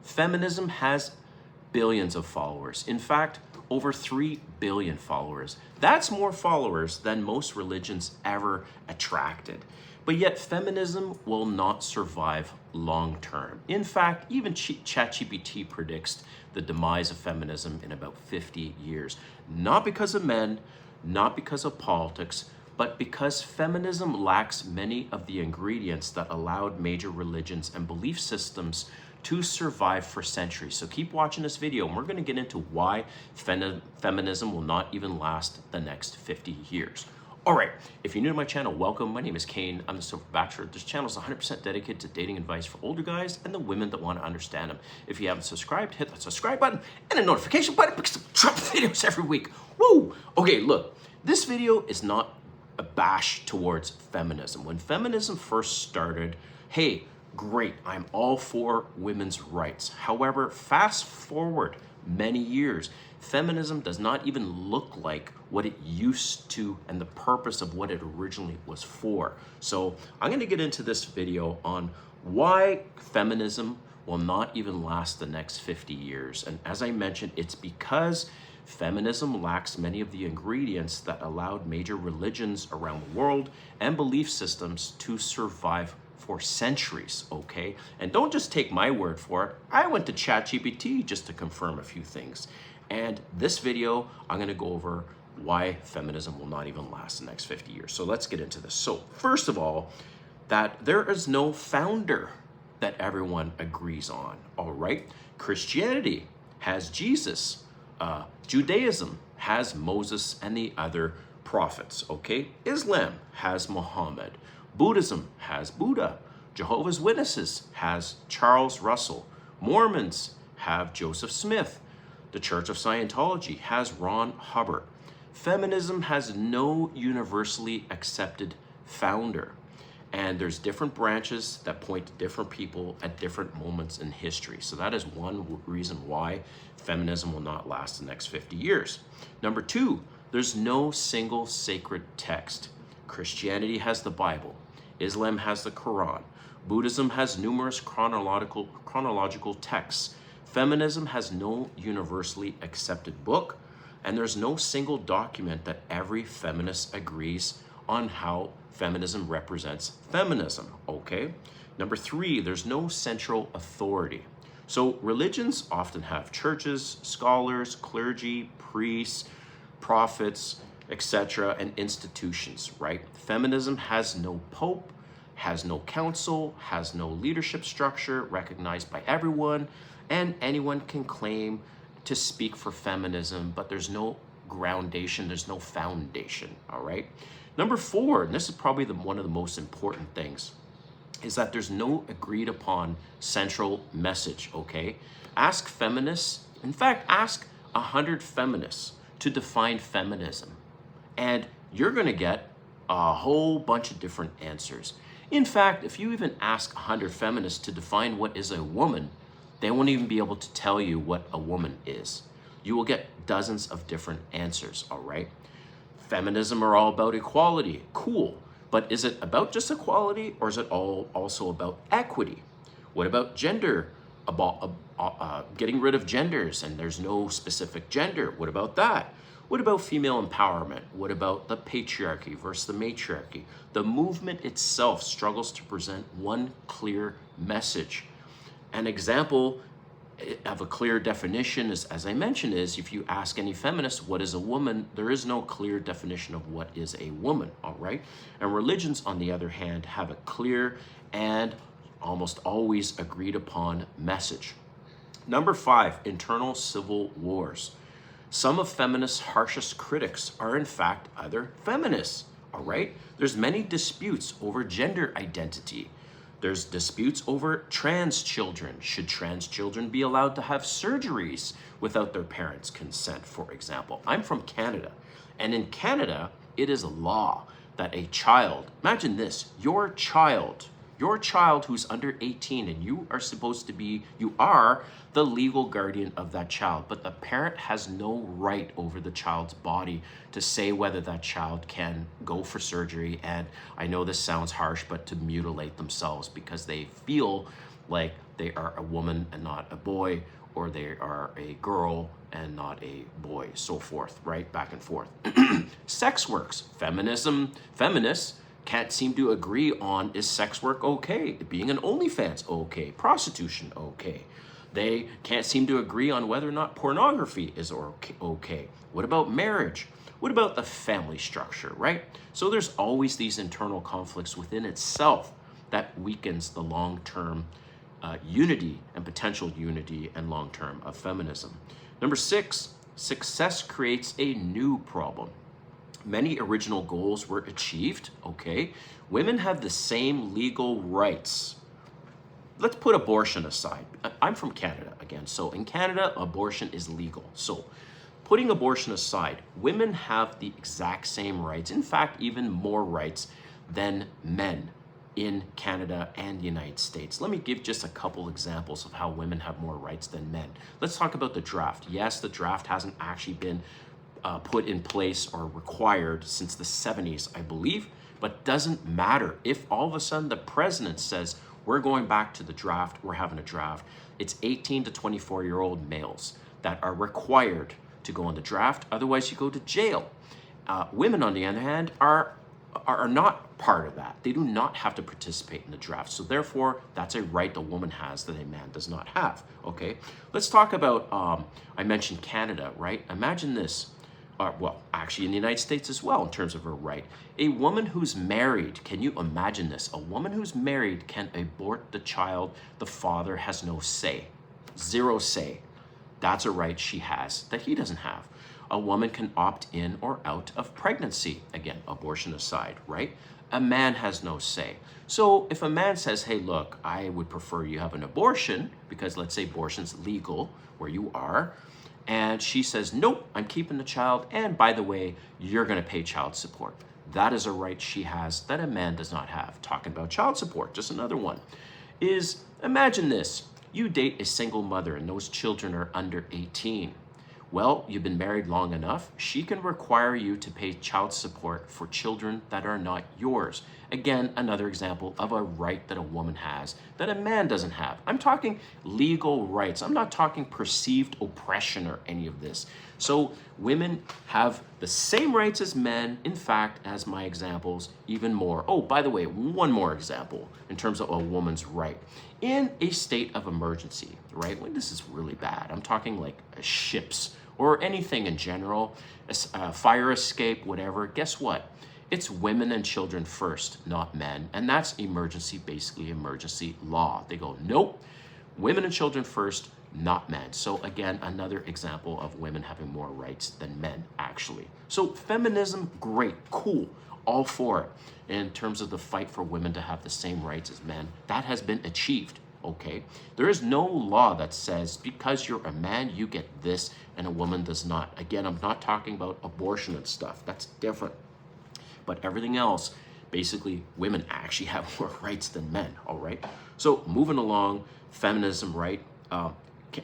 Feminism has billions of followers. In fact, over 3 billion followers. That's more followers than most religions ever attracted. But yet feminism will not survive long term. In fact, even ChatGPT predicts the demise of feminism in about 50 years. Not because of men, not because of politics, but because feminism lacks many of the ingredients that allowed major religions and belief systems to survive for centuries. So keep watching this video and we're going to get into why feminism will not even last the next 50 years. All right, if you're new to my channel, welcome. My name is Kane. I'm the Silver Bachelor. This channel is 100% dedicated to dating advice for older guys and the women that want to understand them. If you haven't subscribed, hit that subscribe button and the notification button because I drop videos every week. Woo! Okay, look, this video is not a bash towards feminism. When feminism first started, hey, great, I'm all for women's rights. However, fast forward many years, feminism does not even look like what it used to and the purpose of what it originally was for. So I'm going to get into this video on why feminism will not even last the next 50 years. And as I mentioned, it's because feminism lacks many of the ingredients that allowed major religions around the world and belief systems to survive for centuries, okay? And don't just take my word for it. I went to ChatGPT just to confirm a few things. And this video, I'm gonna go over why feminism will not even last the next 50 years. So let's get into this. So first of all, that there is no founder that everyone agrees on, all right? Christianity has Jesus. Judaism has Moses and the other prophets, okay? Islam has Muhammad. Buddhism has Buddha. Jehovah's Witnesses has Charles Russell. Mormons have Joseph Smith. The Church of Scientology has Ron Hubbard. Feminism has no universally accepted founder. And there's different branches that point to different people at different moments in history. So that is one reason why feminism will not last the next 50 years. Number two, there's no single sacred text. Christianity has the Bible. Islam has the Quran. Buddhism has numerous chronological texts. Feminism has no universally accepted book, and there's no single document that every feminist agrees on how feminism represents feminism, okay? Number three, there's no central authority. So religions often have churches, scholars, clergy, priests, prophets, etc., and institutions, right? Feminism has no pope, has no council, has no leadership structure recognized by everyone, and anyone can claim to speak for feminism, but there's no groundation, there's no foundation, all right? Number four, and this is probably one of the most important things, is that there's no agreed upon central message, okay? Ask feminists, in fact, ask 100 feminists to define feminism, and you're gonna get a whole bunch of different answers. In fact, if you even ask 100 feminists to define what is a woman, they won't even be able to tell you what a woman is. You will get dozens of different answers, all right? Feminism are all about equality, cool. But is it about just equality or is it also about equity? What about gender? About getting rid of genders and there's no specific gender. What about that? What about female empowerment? What about the patriarchy versus the matriarchy? The movement itself struggles to present one clear message. An example of a clear definition is, as I mentioned, is if you ask any feminist, what is a woman? There is no clear definition of what is a woman, all right? And religions, on the other hand, have a clear and almost always agreed upon message. Number five, internal civil wars. Some of feminists' harshest critics are in fact other feminists, all right? There's many disputes over gender identity. There's disputes over trans children. Should trans children be allowed to have surgeries without their parents' consent, for example? I'm from Canada, and in Canada, it is a law that a child, imagine this, your child who's under 18 and you are the legal guardian of that child, but the parent has no right over the child's body to say whether that child can go for surgery, and I know this sounds harsh, but to mutilate themselves because they feel like they are a woman and not a boy, or they are a girl and not a boy, so forth, right? Back and forth. Sex works. Feminists can't seem to agree on, is sex work okay? Being an OnlyFans okay? Prostitution okay? They can't seem to agree on whether or not pornography is okay. What about marriage? What about the family structure, right? So there's always these internal conflicts within itself that weakens the long-term unity and potential unity and long-term of feminism. Number 6, success creates a new problem. Many original goals were achieved, okay? Women have the same legal rights. Let's put abortion aside. I'm from Canada again, so in Canada, abortion is legal. So putting abortion aside, women have the exact same rights, in fact, even more rights than men in Canada and the United States. Let me give just a couple examples of how women have more rights than men. Let's talk about the draft. Yes, the draft hasn't actually been put in place or required since the 70s, I believe, but doesn't matter. If all of a sudden the president says, we're going back to the draft, we're having a draft, it's 18 to 24-year-old males that are required to go on the draft, otherwise you go to jail. Women, on the other hand, are not part of that. They do not have to participate in the draft. So therefore, that's a right a woman has that a man does not have, okay? Let's talk about, I mentioned Canada, right? Imagine this, well, actually in the United States as well in terms of her right. A woman who's married, can you imagine this? A woman who's married can abort the child. The father has no say, 0 say. That's a right she has that he doesn't have. A woman can opt in or out of pregnancy. Again, abortion aside, right? A man has no say. So if a man says, hey, look, I would prefer you have an abortion, because let's say abortion's legal where you are, and she says, nope, I'm keeping the child, and by the way, you're gonna pay child support. That is a right she has that a man does not have. Talking about child support, just another one, is imagine this. You date a single mother and those children are under 18. Well, you've been married long enough, she can require you to pay child support for children that are not yours. Again, another example of a right that a woman has that a man doesn't have. I'm talking legal rights. I'm not talking perceived oppression or any of this. So women have the same rights as men, in fact, as my examples, even more. Oh, by the way, one more example in terms of a woman's right. In a state of emergency, right? When this is really bad, I'm talking like ships or anything in general, a fire escape, whatever, guess what? It's women and children first, not men. And that's emergency, basically emergency law. They go, nope, women and children first, not men. So again, another example of women having more rights than men, actually. So feminism, great, cool, all for it. In terms of the fight for women to have the same rights as men, that has been achieved. Okay, there is no law that says because you're a man, you get this and a woman does not. Again, I'm not talking about abortion and stuff. That's different. But everything else, basically, women actually have more rights than men, all right? So moving along, feminism, right?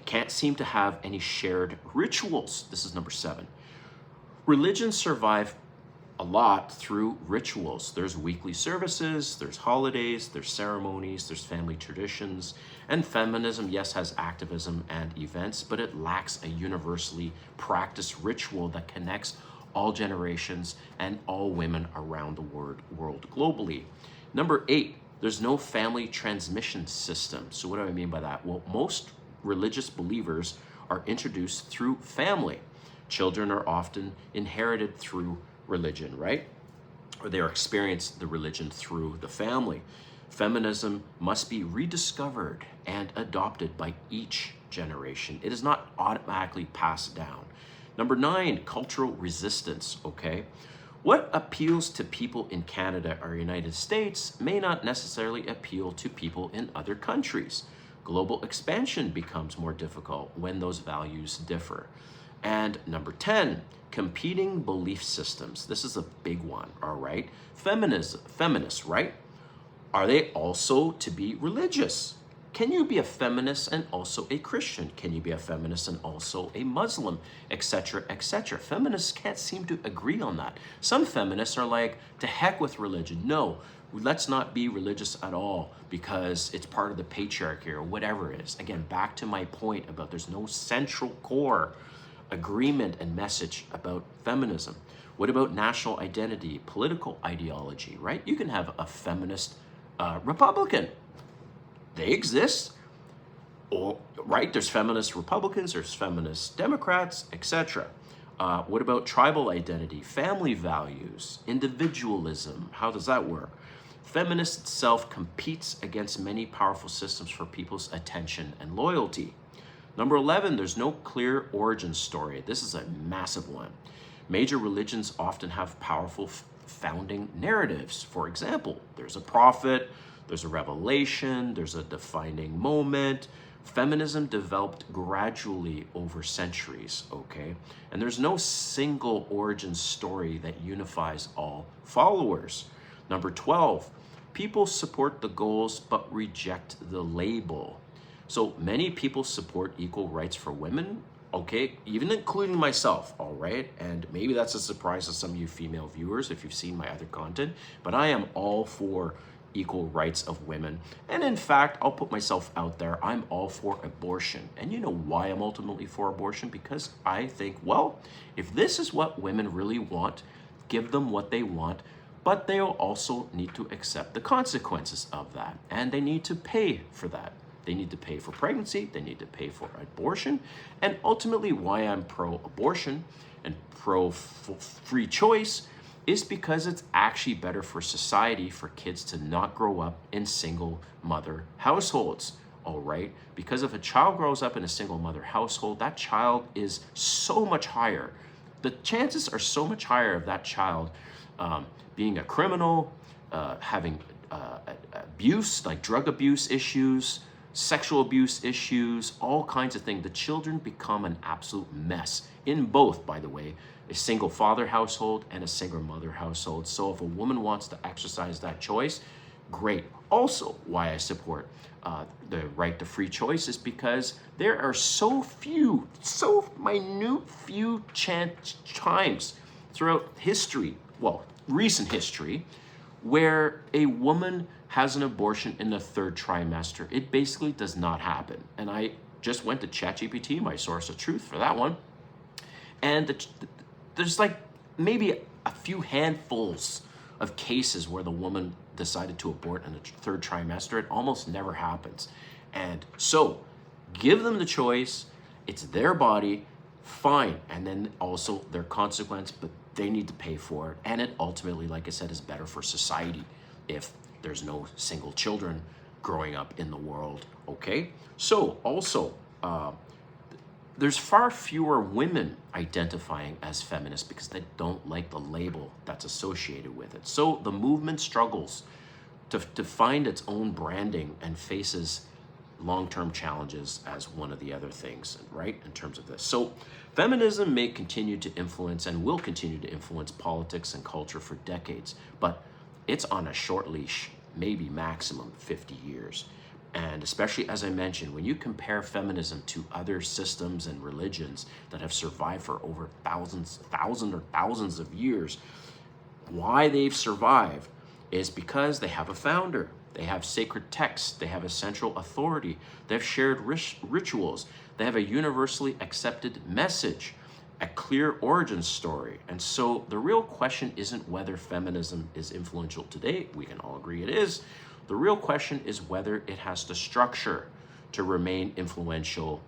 Can't seem to have any shared rituals. This is number 7. Religions survive a lot through rituals. There's weekly services, there's holidays, there's ceremonies, there's family traditions, and feminism, yes, has activism and events, but it lacks a universally practiced ritual that connects all generations and all women around the world globally. Number 8, there's no family transmission system. So what do I mean by that? Well, most religious believers are introduced through family. Children are often inherited through religion, right? Or they experience the religion through the family. Feminism must be rediscovered and adopted by each generation. It is not automatically passed down. Number 9, cultural resistance, okay? What appeals to people in Canada or United States may not necessarily appeal to people in other countries. Global expansion becomes more difficult when those values differ. And number 10, competing belief systems. This is a big one, all right? Feminists, right? Are they also to be religious? Can you be a feminist and also a Christian? Can you be a feminist and also a Muslim, etc., etc.? Feminists can't seem to agree on that. Some feminists are like, to heck with religion. No, Let's not be religious at all because it's part of the patriarchy or whatever it is. Again, back to my point about there's no central core agreement and message about feminism. What about national identity, political ideology, right? You can have a feminist Republican. They exist. Or, right, there's feminist Republicans, there's feminist Democrats, etc. What about tribal identity, family values, individualism? How does that work? Feminist itself competes against many powerful systems for people's attention and loyalty. Number 11, there's no clear origin story. This is a massive one. Major religions often have powerful founding narratives. For example, there's a prophet, there's a revelation, there's a defining moment. Feminism developed gradually over centuries, okay? And there's no single origin story that unifies all followers. Number 12, people support the goals but reject the label. So many people support equal rights for women, okay, even including myself, all right? And maybe that's a surprise to some of you female viewers if you've seen my other content, but I am all for equal rights of women. And in fact, I'll put myself out there, I'm all for abortion. And you know why I'm ultimately for abortion? Because I think, well, if this is what women really want, give them what they want, but they'll also need to accept the consequences of that. And they need to pay for that. They need to pay for pregnancy, they need to pay for abortion, and ultimately why I'm pro-abortion and pro-free choice is because it's actually better for society for kids to not grow up in single mother households, all right? Because if a child grows up in a single mother household, that child is so much higher. The chances are so much higher of that child being a criminal, having abuse, like drug abuse issues, sexual abuse issues, all kinds of things. The children become an absolute mess in both, by the way, a single father household and a single mother household. So if a woman wants to exercise that choice, great. Also, why I support the right to free choice is because there are so minute few times throughout history, well, recent history, where a woman has an abortion in the third trimester. It basically does not happen. And I just went to ChatGPT, my source of truth for that one. And there's like maybe a few handfuls of cases where the woman decided to abort in the third trimester. It almost never happens. And so give them the choice. It's their body, fine. And then also their consequence, but they need to pay for it. And it ultimately, like I said, is better for society if there's no single children growing up in the world, okay? So also, there's far fewer women identifying as feminists because they don't like the label that's associated with it. So the movement struggles to find its own branding and faces long-term challenges as one of the other things, right, in terms of this. So feminism may continue to influence and will continue to influence politics and culture for decades, but it's on a short leash, maybe maximum 50 years. And especially, as I mentioned, when you compare feminism to other systems and religions that have survived for over thousands of years, why they've survived is because they have a founder, they have sacred texts, they have a central authority, they have shared rituals, they have a universally accepted message, a clear origin story. And so the real question isn't whether feminism is influential today. We can all agree it is. The real question is whether it has the structure to remain influential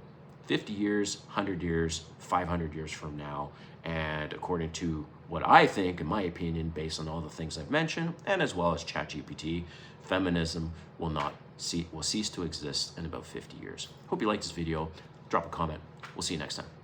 50 years, 100 years, 500 years from now. And according to what I think, in my opinion, based on all the things I've mentioned, and as well as ChatGPT, feminism will cease to exist in about 50 years. Hope you liked this video. Drop a comment. We'll see you next time.